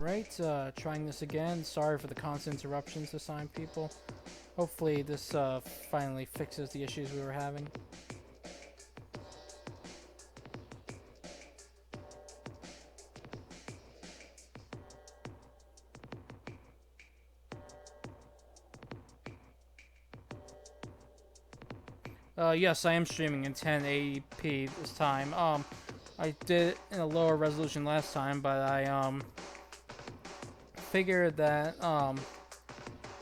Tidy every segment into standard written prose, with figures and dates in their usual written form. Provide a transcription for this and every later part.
Right, trying this again. Sorry for the constant interruptions this time, people. Hopefully this finally fixes the issues we were having. Yes, I am streaming in 1080p this time. I did it in a lower resolution last time, but I figured that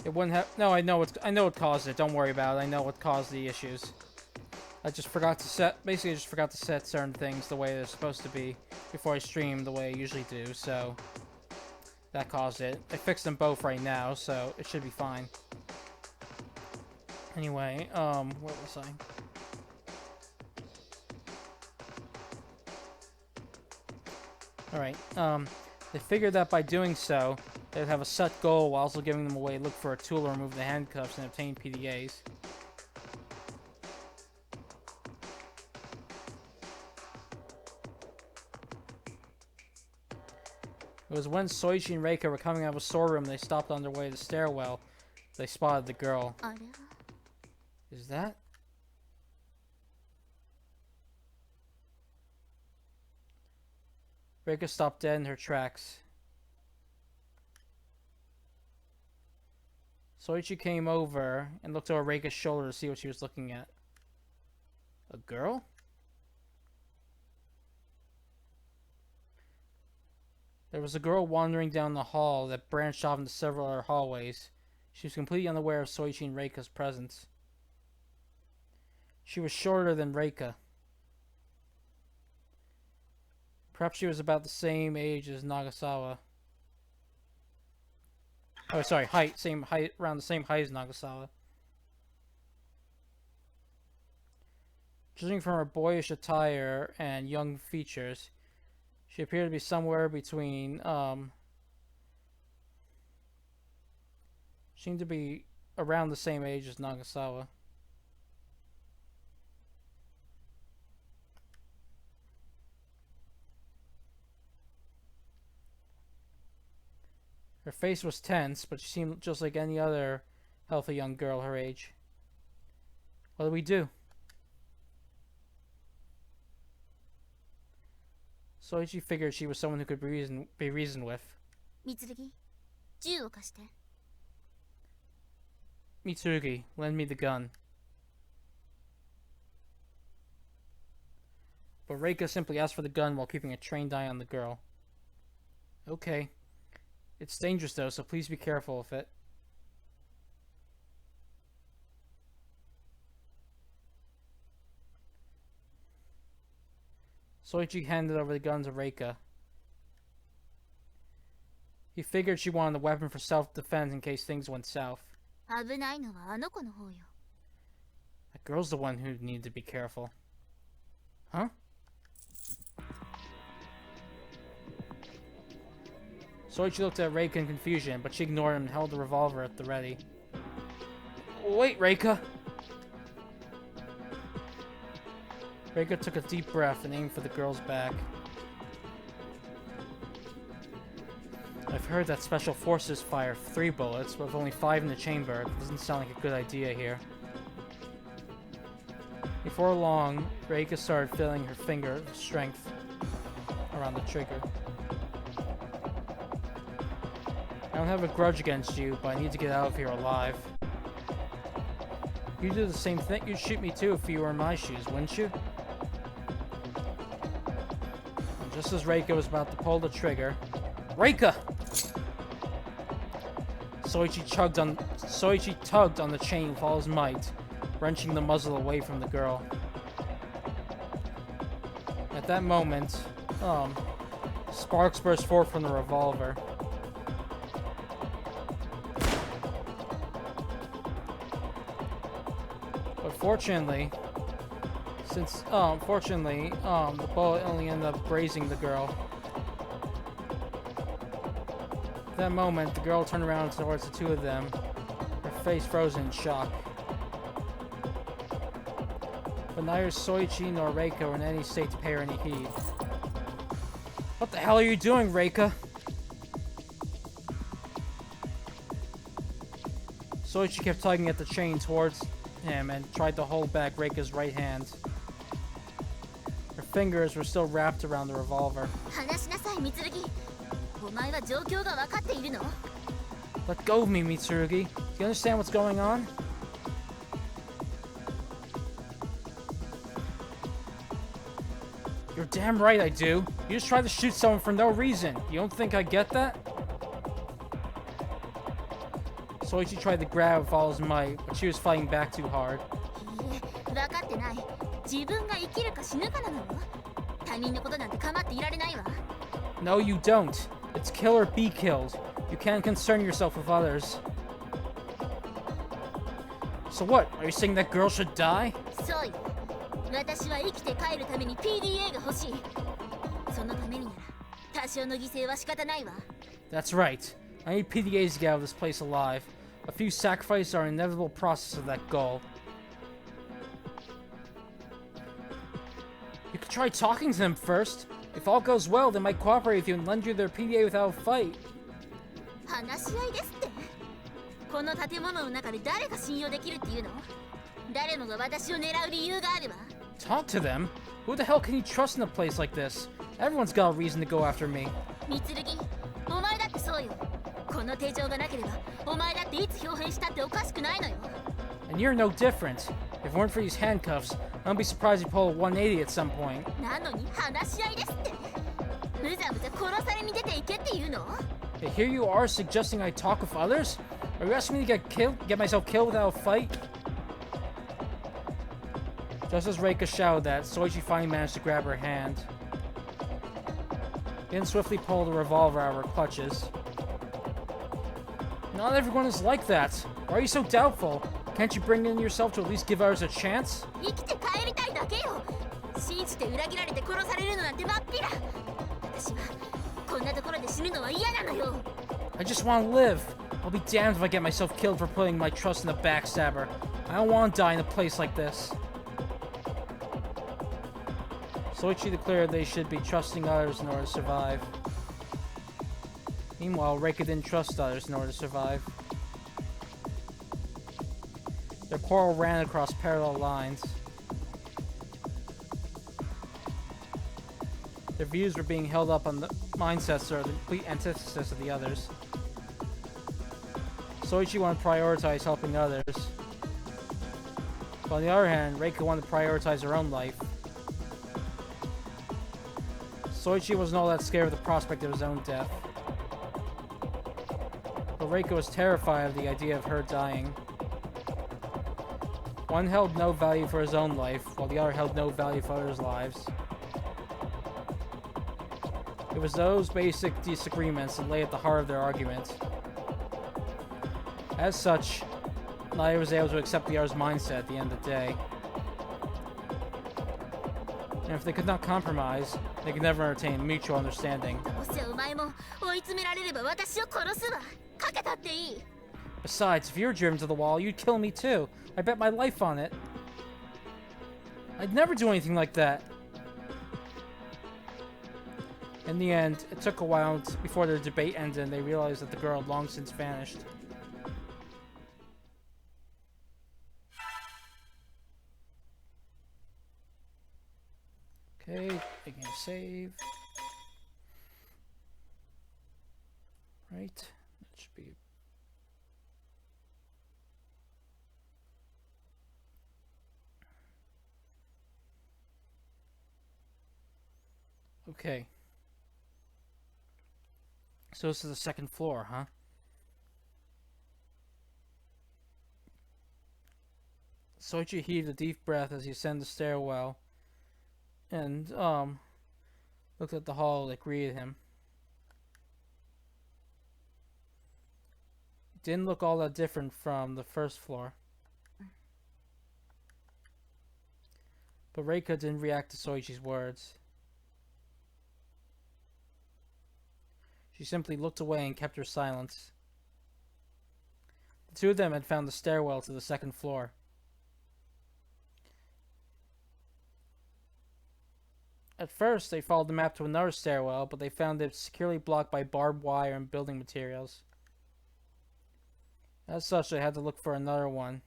it wouldn't have. No, I know what caused it. Don't worry about it. I know what caused the issues. I just forgot to set. Basically, I just forgot to set certain things the way they're supposed to be before I stream the way I usually do. So that caused it. I fixed them both right now, so it should be fine. Anyway, what was I? Alright, they figured that by doing so, they'd have a set goal while also giving them a way to look for a tool to remove the handcuffs and obtain PDAs. It was when Soichi and Reika were coming out of a storeroom they stopped on their way to the stairwell. They spotted the girl. Is that? Reika stopped dead in her tracks. Soichi came over and looked over Reika's shoulder to see what she was looking at. A girl? There was a girl wandering down the hall that branched off into several other hallways. She was completely unaware of Soichi and Reika's presence. She was shorter than Reika. Perhaps she was about the same age as Nagasawa. Oh, sorry, height. Same height, around the same height as Nagasawa. Judging from her boyish attire and young features, she appeared to be somewhere between, seemed to be around the same age as Nagasawa. Her face was tense, but she seemed just like any other healthy young girl her age. What do we do? Soichi figured she was someone who could be reasoned with. Mitsurugi, lend me the gun. But Reika simply asked for the gun while keeping a trained eye on the girl. Okay. It's dangerous though, so please be careful with it. Soichi handed over the gun to Reika. He figured she wanted a weapon for self-defense in case things went south. That girl's the one who needed to be careful. Huh? Soichi looked at Reika in confusion, but she ignored him and held the revolver at the ready. Wait, Reika! Reika took a deep breath and aimed for the girl's back. I've heard that special forces fire 3 bullets, but with only 5 in the chamber. It doesn't sound like a good idea here. Before long, Reika started feeling her finger strength around the trigger. I don't have a grudge against you, but I need to get out of here alive. You'd do the same thing. You'd shoot me too if you were in my shoes, wouldn't you? And just as Reika was about to pull the trigger... Reika! Soichi tugged on the chain with all his might, wrenching the muzzle away from the girl. At that moment, sparks burst forth from the revolver. But fortunately, the bullet only ended up grazing the girl. At that moment, the girl turned around towards the two of them, her face frozen in shock. But neither Soichi nor Reika were in any state to pay her any heed. What the hell are you doing, Reika? Soichi kept tugging at the chain towards him and tried to hold back Reika's right hand. Her fingers were still wrapped around the revolver. Let go of me, Mitsurugi. Do you understand what's going on? You're damn right I do. You just tried to shoot someone for no reason. You don't think I get that? Soichi tried to grab with all his might, but she was fighting back too hard. No, you don't. It's kill or be killed. You can't concern yourself with others. So what? Are you saying that girl should die? That's right. I need PDAs to get out of this place alive. A few sacrifices are an inevitable process of that goal. You could try talking to them first. If all goes well, they might cooperate with you and lend you their PDA without a fight. Talk to them? Who the hell can you trust in a place like this? Everyone's got a reason to go after me. And you're no different. If it weren't for these handcuffs, I wouldn't be surprised you pull a 180 at some point. Hey, here you are suggesting I talk with others? Are you asking me to get myself killed without a fight? Just as Reika shouted that, Soichi finally managed to grab her hand. He then swiftly pulled the revolver out of her clutches. Not everyone is like that. Why are you so doubtful? Can't you bring in yourself to at least give others a chance? I just want to live. I'll be damned if I get myself killed for putting my trust in a backstabber. I don't want to die in a place like this. Soichi declared they should be trusting others in order to survive. Meanwhile, Reika didn't trust others in order to survive. Their quarrel ran across parallel lines. Their views were being held up on the mindsets that are the complete antithesis of the others. Soichi wanted to prioritize helping others. But on the other hand, Reika wanted to prioritize her own life. Soichi wasn't all that scared of the prospect of his own death. But Reika was terrified of the idea of her dying. One held no value for his own life, while the other held no value for others' lives. It was those basic disagreements that lay at the heart of their argument. As such, neither was able to accept the other's mindset at the end of the day. And if they could not compromise, they could never entertain mutual understanding. Besides, if you were driven to the wall, you'd kill me too. I bet my life on it. I'd never do anything like that. In the end, it took a while before their debate ended and they realized that the girl had long since vanished. Okay, making a save. Right, that should be... Okay. So this is the second floor, huh? Soichi heaved a deep breath as he ascended the stairwell and looked at the hall that greeted him. It didn't look all that different from the first floor. But Reika didn't react to Soichi's words. She simply looked away and kept her silence. The two of them had found the stairwell to the second floor. At first, they followed the map to another stairwell, but they found it securely blocked by barbed wire and building materials. As such, they had to look for another one.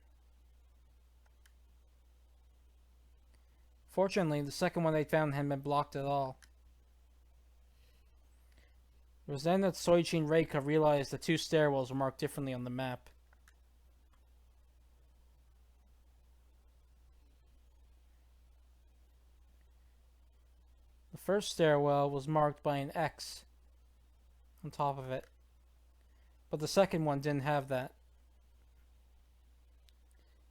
Fortunately, the second one they found hadn't been blocked at all. It was then that Soichi and Reika realized the two stairwells were marked differently on the map. The first stairwell was marked by an X on top of it, but the second one didn't have that.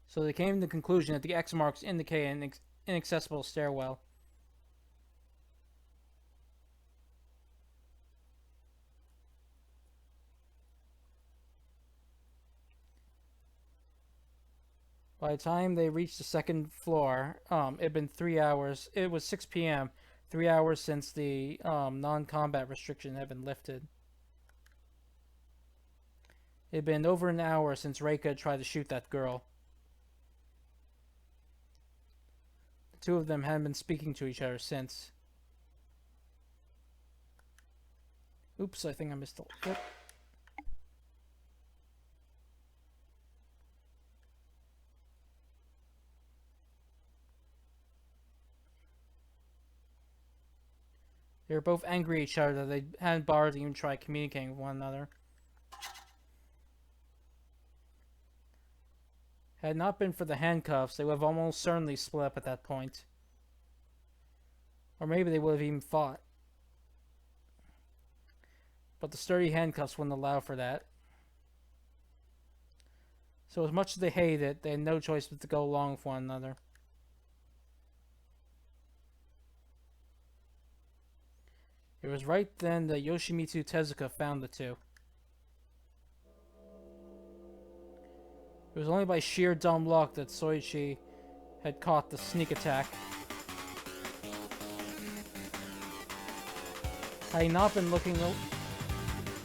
So they came to the conclusion that the X marks indicate an inaccessible stairwell. By the time they reached the second floor, it had been 3 hours. It was 6 p.m., 3 hours since the non-combat restriction had been lifted. It had been over an hour since Reika tried to shoot that girl. The two of them hadn't been speaking to each other since. Oops, I think I missed a clip. They were both angry at each other that they hadn't bothered to even try communicating with one another. Had it not been for the handcuffs, they would have almost certainly split up at that point. Or maybe they would have even fought. But the sturdy handcuffs wouldn't allow for that. So as much as they hated it, they had no choice but to go along with one another. It was right then that Yoshimitsu Tezuka found the two. It was only by sheer dumb luck that Soichi had caught the sneak attack. Had he not been looking,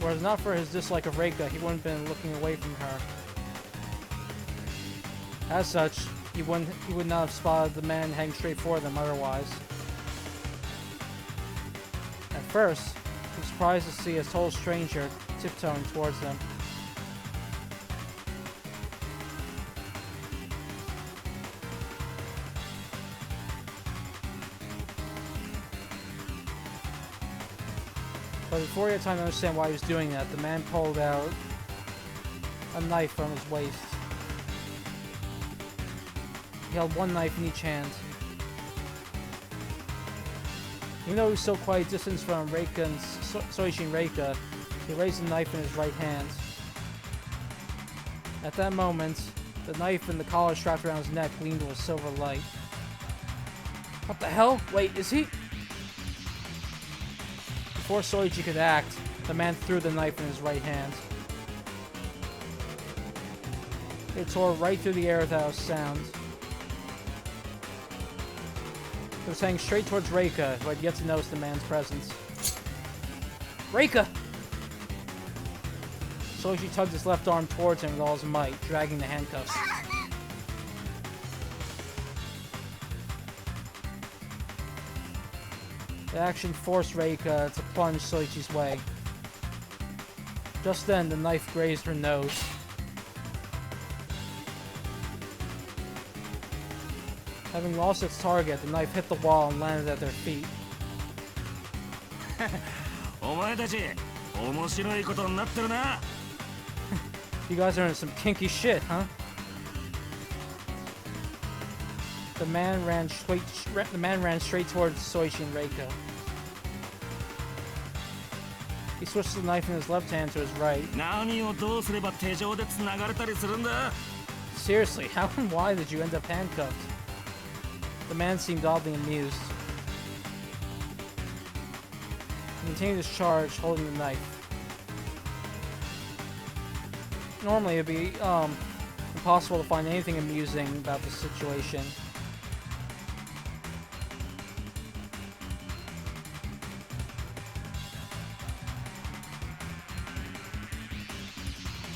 were it not for his dislike of Reika, he wouldn't have been looking away from her. As such, he would not have spotted the man heading straight for them otherwise. At first, he was surprised to see a total stranger tiptoeing towards them. But before he had time to understand why he was doing that, the man pulled out a knife from his waist. He held one knife in each hand. Even though he was still quite a distance from Reika and Soichi and Reika, he raised the knife in his right hand. At that moment, the knife and the collar strapped around his neck gleamed with a silver light. What the hell? Wait, is he... Before Soichi could act, the man threw the knife in his right hand. It tore right through the air without a sound. It was heading straight towards Reika, who had yet to notice the man's presence. Reika! Soichi tugged his left arm towards him with all his might, dragging the handcuffs. The action forced Reika to plunge Soichi's way. Just then, the knife grazed her nose. Having lost its target, the knife hit the wall and landed at their feet. You guys are in some kinky shit, huh? The man ran straight towards Soichi and Reika. He switched the knife in his left hand to his right. Seriously, how and why did you end up handcuffed? The man seemed oddly amused. He continued his charge, holding the knife. Normally, it'd be impossible to find anything amusing about the situation.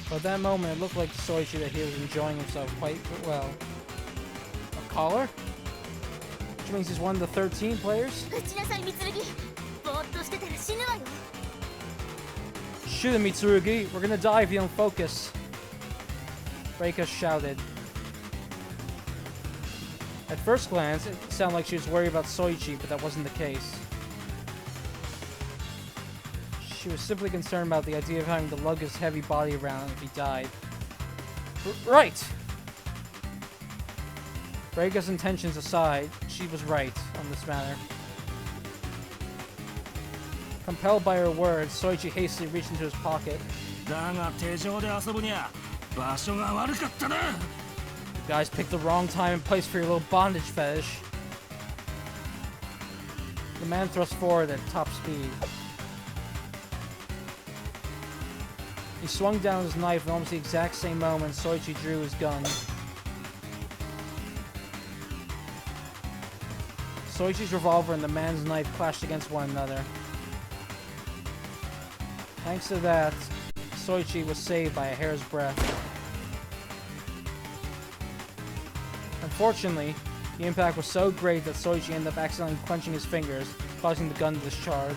But at that moment, it looked like to Soichi that he was enjoying himself quite well. A collar? Which means he's one of the 13 players? Shoot him, Mitsurugi. We're gonna die if you don't focus. Reika shouted. At first glance, it sounded like she was worried about Soichi, but that wasn't the case. She was simply concerned about the idea of having to lug his heavy body around if he died. Right! Reika's intentions aside, she was right on this matter. Compelled by her words, Soichi hastily reached into his pocket. You guys picked the wrong time and place for your little bondage fetish. The man thrust forward at top speed. He swung down his knife at almost the exact same moment Soichi drew his gun. Soichi's revolver and the man's knife clashed against one another. Thanks to that, Soichi was saved by a hair's breadth. Unfortunately, the impact was so great that Soichi ended up accidentally clenching his fingers, causing the gun to discharge.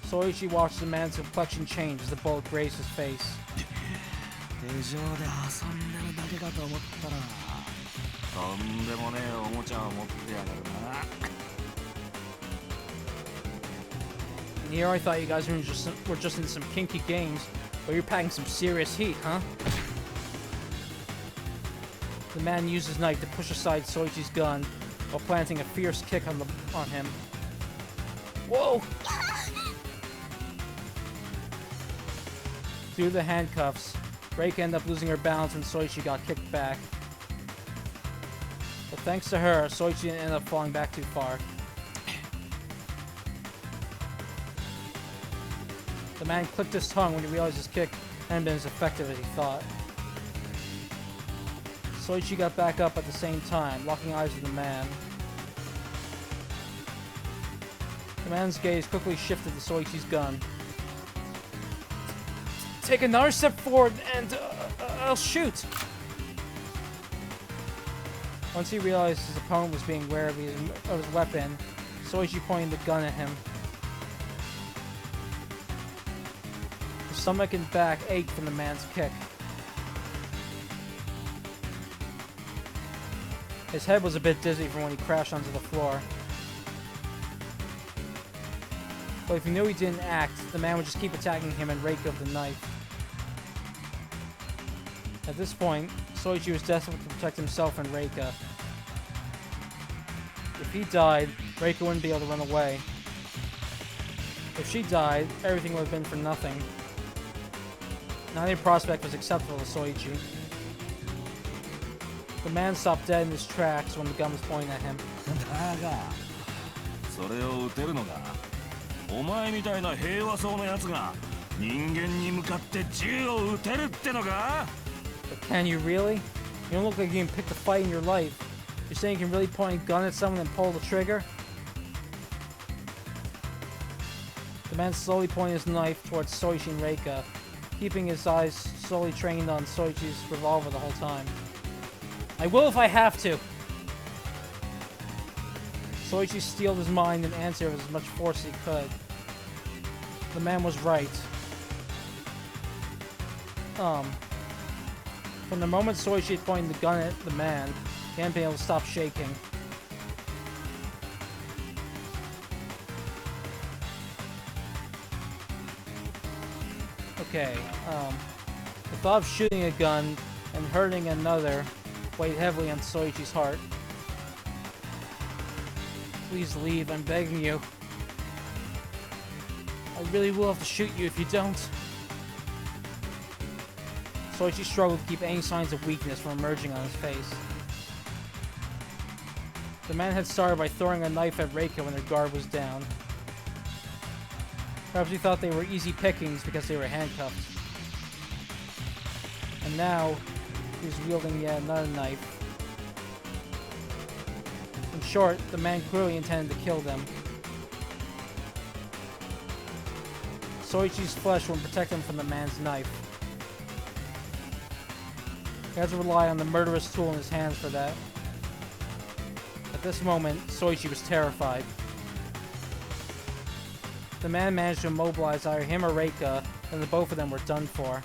Soichi watched the man's complexion change as the bullet grazed his face. And here I thought you guys were just in some kinky games, but you're packing some serious heat, huh? The man used his knife to push aside Soichi's gun while planting a fierce kick on him. Whoa! Due to the handcuffs, Reika ended up losing her balance when Soichi got kicked back. But thanks to her, Soichi didn't end up falling back too far. The man clicked his tongue when he realized his kick hadn't been as effective as he thought. Soichi got back up at the same time, locking eyes with the man. The man's gaze quickly shifted to Soichi's gun. Take another step forward and I'll shoot! Once he realized his opponent was being wary of his weapon, Soichi pointed the gun at him. His stomach and back ached from the man's kick. His head was a bit dizzy from when he crashed onto the floor. But if he knew he didn't act, the man would just keep attacking him and rake with the knife. At this point, Soichi was desperate to protect himself and Reika. If he died, Reika wouldn't be able to run away. If she died, everything would have been for nothing. Neither prospect was acceptable to Soichi. The man stopped dead in his tracks when the gun was pointing at him. But can you really? You don't look like you can pick the fight in your life. You're saying you can really point a gun at someone and pull the trigger? The man slowly pointed his knife towards Soichi and Reika, keeping his eyes slowly trained on Soichi's revolver the whole time. I will if I have to! Soichi steeled his mind and answered with as much force as he could. The man was right. From the moment Soichi had pointed the gun at the man, he hadn't been able to stop shaking. Okay, the thought of shooting a gun and hurting another weighed heavily on Soichi's heart. Please leave, I'm begging you. I really will have to shoot you if you don't. Soichi struggled to keep any signs of weakness from emerging on his face. The man had started by throwing a knife at Reika when their guard was down. Perhaps he thought they were easy pickings because they were handcuffed. And now, he was wielding yet another knife. In short, the man clearly intended to kill them. Soichi's flesh wouldn't protect him from the man's knife. He had to rely on the murderous tool in his hands for that. At this moment, Soichi was terrified. The man managed to immobilize either him or Reika, and the both of them were done for.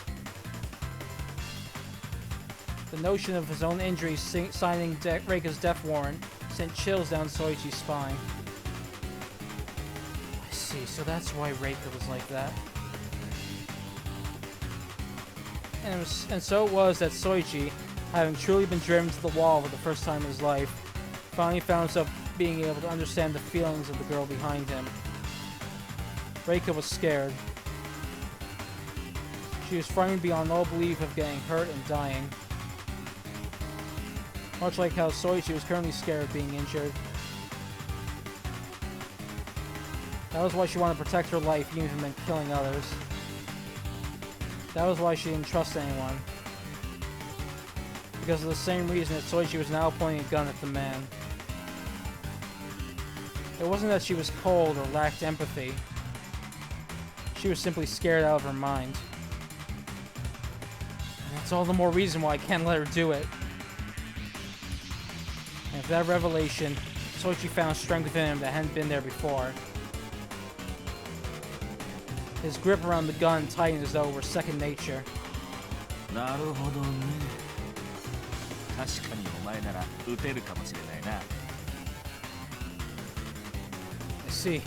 The notion of his own injuries signing Reika's death warrant sent chills down Soichi's spine. I see, so that's why Reika was like that. And so it was that Soichi, having truly been driven to the wall for the first time in his life, finally found himself being able to understand the feelings of the girl behind him. Reika was scared. She was frightened beyond all belief of getting hurt and dying. Much like how Soichi was currently scared of being injured. That was why she wanted to protect her life even if it meant killing others. That was why she didn't trust anyone. Because of the same reason that Soichi was now pointing a gun at the man. It wasn't that she was cold or lacked empathy. She was simply scared out of her mind. And that's all the more reason why I can't let her do it. And with that revelation, Soichi found strength within him that hadn't been there before. His grip around the gun tightened as though it were second nature. I see.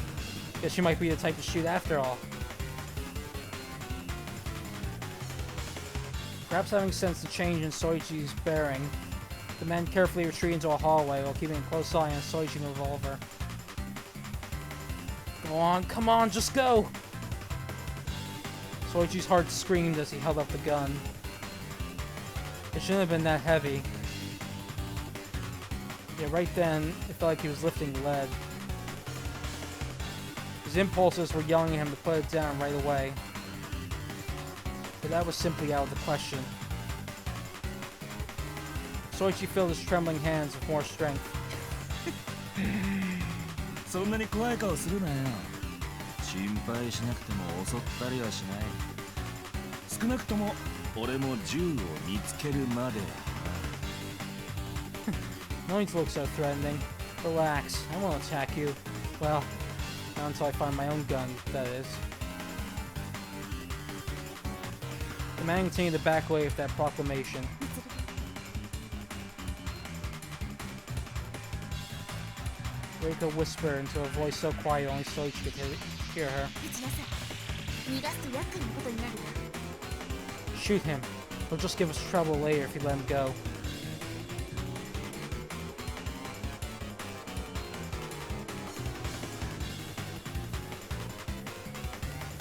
Guess you might be the type to shoot after all. Perhaps having sensed the change in Soichi's bearing, the man carefully retreated into a hallway while keeping a close eye on Soichi's revolver. Go on, come on, just go! Soichi's heart screamed as he held up the gun. It shouldn't have been that heavy. Yet right then, it felt like he was lifting lead. His impulses were yelling at him to put it down right away. But that was simply out of the question. Soichi filled his trembling hands with more strength. そんなに怖い顔するなよ。心配しなくても襲ったりはしない。少なくとも俺も銃を見つけるまでは。No need to look so threatening. Relax, I won't attack you. Well, not until I find my own gun, that is. The man continued to back away with that proclamation. Reika whispered into a voice so quiet only Soichi could hear her. Shoot him. He'll just give us trouble later if you let him go.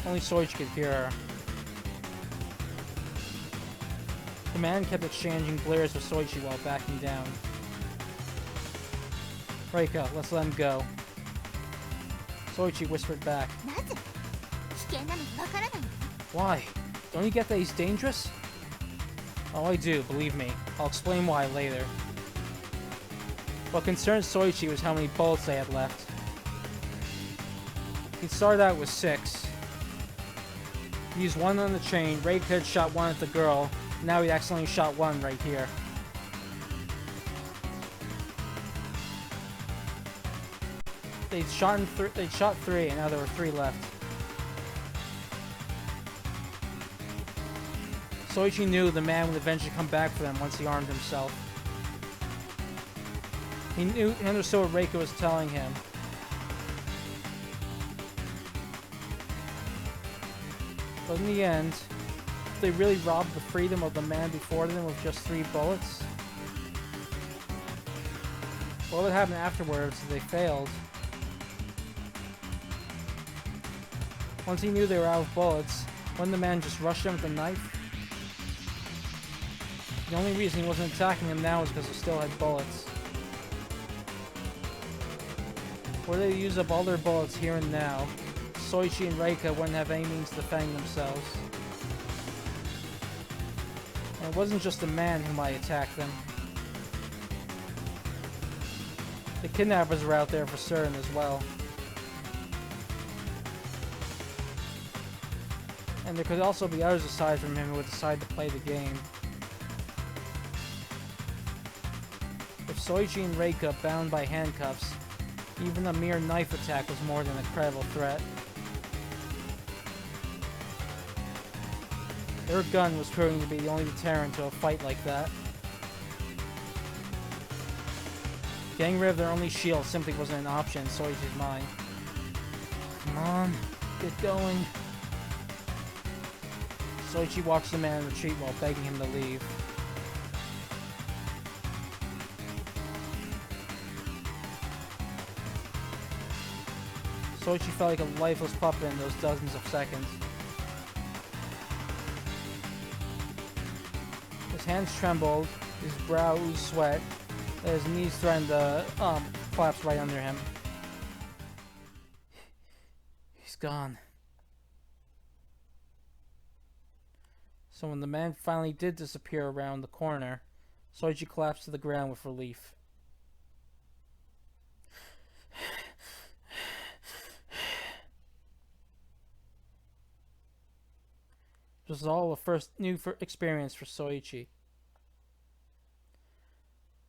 Only Soichi could hear her. The man kept exchanging glares with Soichi while backing down. Reika, let's let him go. Soichi whispered back. Why? Don't you get that he's dangerous? Oh, I do, believe me. I'll explain why later. What concerned Soichi was how many bullets they had left. He started out with 6. He used 1 on the chain, Reika had shot 1 at the girl, now he accidentally shot 1 right here. They'd shot 3, and now there were 3 left. Soichi knew the man would eventually come back for them once he armed himself. He understood what Reika was telling him. But in the end, they really robbed the freedom of the man before them with just 3 bullets? What would happen afterwards if they failed? Once he knew they were out of bullets, wouldn't the man just rush them with a knife? The only reason he wasn't attacking them now was because he still had bullets. Were they to use up all their bullets here and now, Soichi and Reika wouldn't have any means to defend themselves. And it wasn't just the man who might attack them. The kidnappers were out there for certain as well. And there could also be others aside from him who would decide to play the game. If Soichi and Reika bound by handcuffs, even a mere knife attack was more than a credible threat. Their gun was proving to be the only deterrent to a fight like that. Getting rid of their only shield simply wasn't an option in Soichi's mind. Come on, get going. Soichi watched the man retreat while begging him to leave. Soichi felt like a lifeless puppet in those dozens of seconds. His hands trembled, his brow oozed sweat, and his knees threatened to collapse right under him. He's gone. So when the man finally did disappear around the corner, Soichi collapsed to the ground with relief. This was all a new experience for Soichi.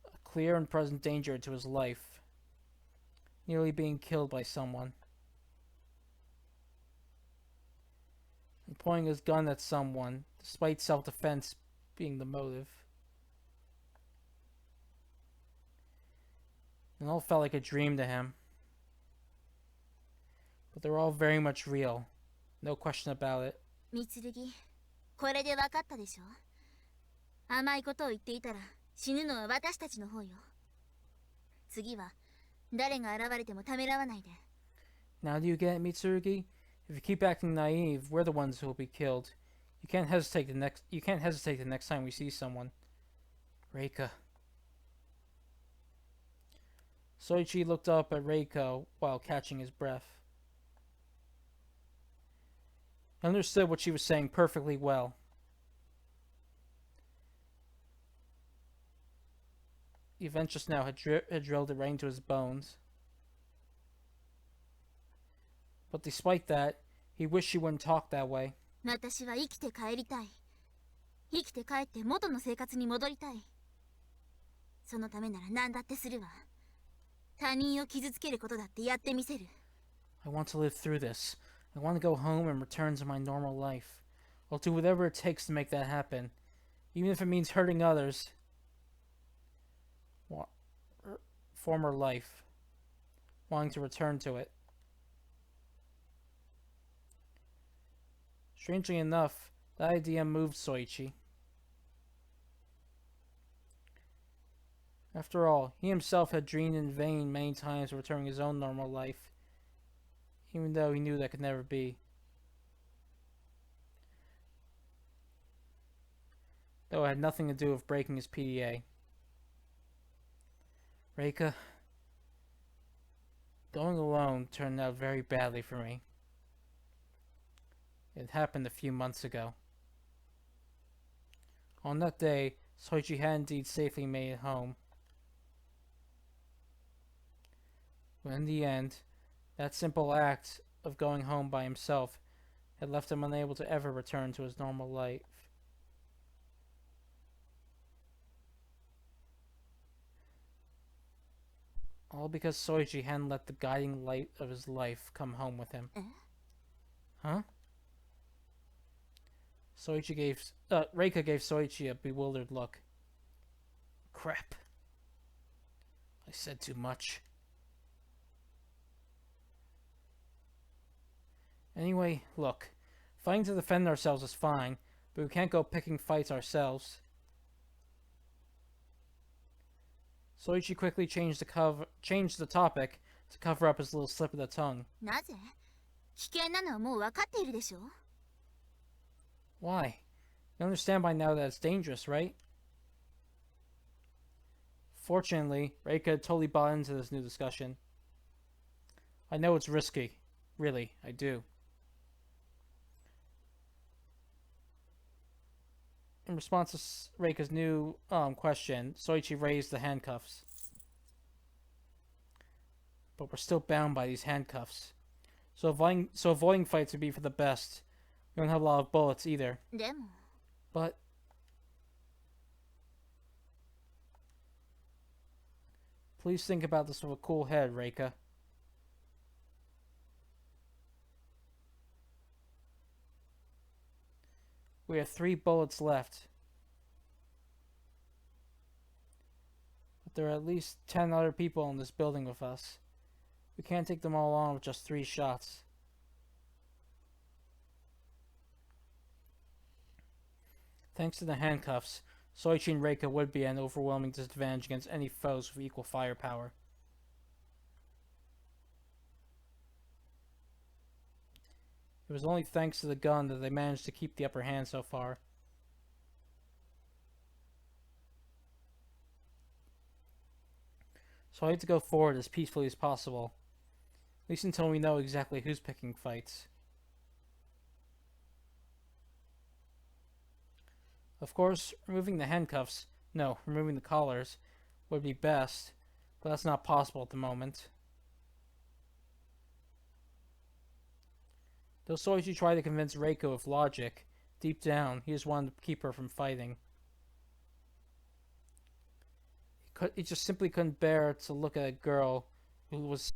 A clear and present danger to his life. Nearly being killed by someone. And pointing his gun at someone, despite self-defense being the motive. It all felt like a dream to him. But they were all very much real. No question about it. 三剣、これで分かったでしょ。甘いことを言っていたら死ぬのは私たちの方よ。次は誰が現れてもためらわないで。Now do you get it, Mitsurugi? If you keep acting naive, we're the ones who will be killed. You can't hesitate the next time we see someone. Reika. Soichi looked up at Reiko while catching his breath. He understood what she was saying perfectly well. The event just now had drilled it right into his bones. But despite that, he wished she wouldn't talk that way. 私は生きて帰りたい。生きて帰って元の生活に戻りたい。そのためなら何だってするわ。他人を傷つけることだってやってみせる。I want to live through this. I want to go home and return to my normal life. I'll do whatever it takes to make that happen, even if it means hurting others. Former life. Wanting to return to it. Strangely enough, that idea moved Soichi. After all, he himself had dreamed in vain many times of returning his own normal life, even though he knew that could never be. Though it had nothing to do with breaking his PDA. Reika, going alone turned out very badly for me. It happened a few months ago. On that day, Soichi had indeed safely made it home. But in the end, that simple act of going home by himself had left him unable to ever return to his normal life. All because Soichi hadn't let the guiding light of his life come home with him. Huh? Reika gave Soichi a bewildered look. Crap. I said too much. Anyway, look. Fighting to defend ourselves is fine, but we can't go picking fights ourselves. Soichi quickly changed the topic to cover up his little slip of the tongue. なぜ？危険なのはもう分かっているでしょ。Why? You understand by now that it's dangerous, right? Fortunately, Reika had totally bought into this new discussion. I know it's risky. Really, I do. In response to Reika's new question, Soichi raised the handcuffs. But we're still bound by these handcuffs. So avoiding fights would be for the best. We don't have a lot of bullets either. でも。But please think about this with a cool head, Reika. We have 3 bullets left. But there are at least 10 other people in this building with us. We can't take them all on with just 3 shots. Thanks to the handcuffs, Soichi and Reiko would be at an overwhelming disadvantage against any foes with equal firepower. It was only thanks to the gun that they managed to keep the upper hand so far. So I need to go forward as peacefully as possible. At least until we know exactly who's picking fights. Of course, removing the removing the collars would be best, but that's not possible at the moment. Though Soichi tried to convince Reiko with logic, deep down, he just wanted to keep her from fighting. He just simply couldn't bear to look at a girl who was